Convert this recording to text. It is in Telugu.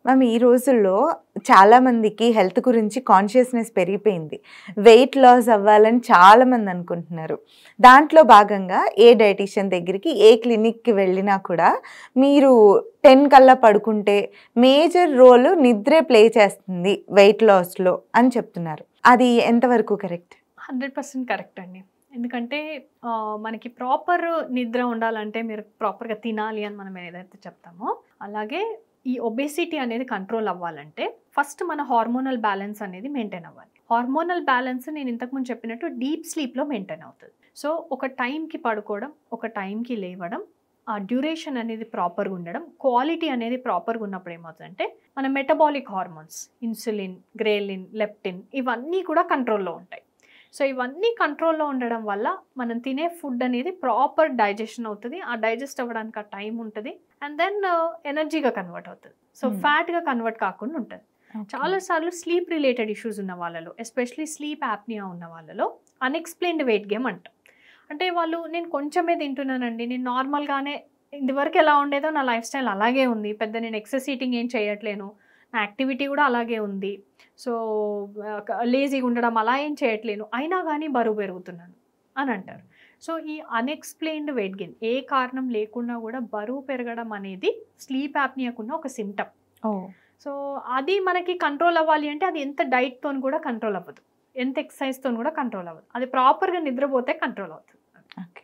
మ్యామ్ ఈ రోజుల్లో చాలామందికి హెల్త్ గురించి కాన్షియస్నెస్ పెరిగిపోయింది. వెయిట్ లాస్ అవ్వాలని చాలామంది అనుకుంటున్నారు. దాంట్లో భాగంగా ఏ డైటీషియన్ దగ్గరికి, ఏ క్లినిక్‌కి వెళ్ళినా కూడా మీరు 10 కల్లా పడుకుంటే మేజర్ రోల్ నిద్రే ప్లే చేస్తుంది వెయిట్ లాస్‌లో అని చెప్తున్నారు. అది ఎంతవరకు కరెక్ట్? 100% కరెక్ట్ అండి. ఎందుకంటే మనకి ప్రాపర్ నిద్ర ఉండాలంటే మీరు ప్రాపర్‌గా తినాలి అని మనం ఏదైతే చెప్తామో, అలాగే ఈ ఒబేసిటీ అనేది కంట్రోల్ అవ్వాలంటే ఫస్ట్ మన హార్మోనల్ బ్యాలెన్స్ అనేది మెయింటైన్ అవ్వాలి. హార్మోనల్ బ్యాలెన్స్ నేను ఇంతకుముందు చెప్పినట్టు డీప్ స్లీప్‌లో మెయింటైన్ అవుతుంది. సో ఒక టైంకి పడుకోవడం, ఒక టైంకి లేవడం, ఆ డ్యూరేషన్ అనేది ప్రాపర్‌గా ఉండడం, క్వాలిటీ అనేది ప్రాపర్‌గా ఉన్నప్పుడు ఏమవుతుందంటే మన మెటబాలిక్ హార్మోన్స్ ఇన్సులిన్, గ్రేలిన్, లెప్టిన్ ఇవన్నీ కూడా కంట్రోల్‌లో ఉంటాయి. సో ఇవన్నీ కంట్రోల్లో ఉండడం వల్ల మనం తినే ఫుడ్ అనేది ప్రాపర్ డైజెషన్ అవుతుంది. ఆ డైజెస్ట్ అవ్వడానికి ఆ టైం ఉంటుంది. అండ్ దెన్ ఎనర్జీగా కన్వర్ట్ అవుతుంది. సో ఫ్యాట్గా కన్వర్ట్ కాకుండా ఉంటుంది. చాలాసార్లు స్లీప్ రిలేటెడ్ ఇష్యూస్ ఉన్న వాళ్ళలో, ఎస్పెషలీ స్లీప్ యాప్నియా ఉన్న వాళ్ళలో అన్ఎక్స్ప్లెయిన్డ్ వెయిట్ గెయిన్ అంటాం. అంటే వాళ్ళు నేను కొంచెమే తింటున్నానండి, నేను నార్మల్గానే ఇదివరకు ఎలా ఉండేదో నా లైఫ్ స్టైల్ అలాగే ఉంది, పెద్ద నేను ఎక్సెస్ ఈటింగ్ ఏం చేయట్లేను, నా యాక్టివిటీ కూడా అలాగే ఉంది, సో లేజీగా ఉండడం అలా ఏం చేయట్లేను, అయినా కానీ బరువు పెరుగుతున్నాను అని అంటారు. సో ఈ అన్ఎక్స్ప్లెయిన్డ్ వెయిట్ గెయిన్ ఏ కారణం లేకుండా కూడా బరువు పెరగడం అనేది స్లీప్ యాప్నియాకున్న ఒక సిమ్టమ్. సో అది మనకి కంట్రోల్ అవ్వాలి అంటే అది ఎంత డైట్తో కూడా కంట్రోల్ అవ్వదు, ఎంత ఎక్సర్సైజ్తో కూడా కంట్రోల్ అవ్వదు, అది ప్రాపర్గా నిద్రపోతే కంట్రోల్ అవుతుంది. ఓకే.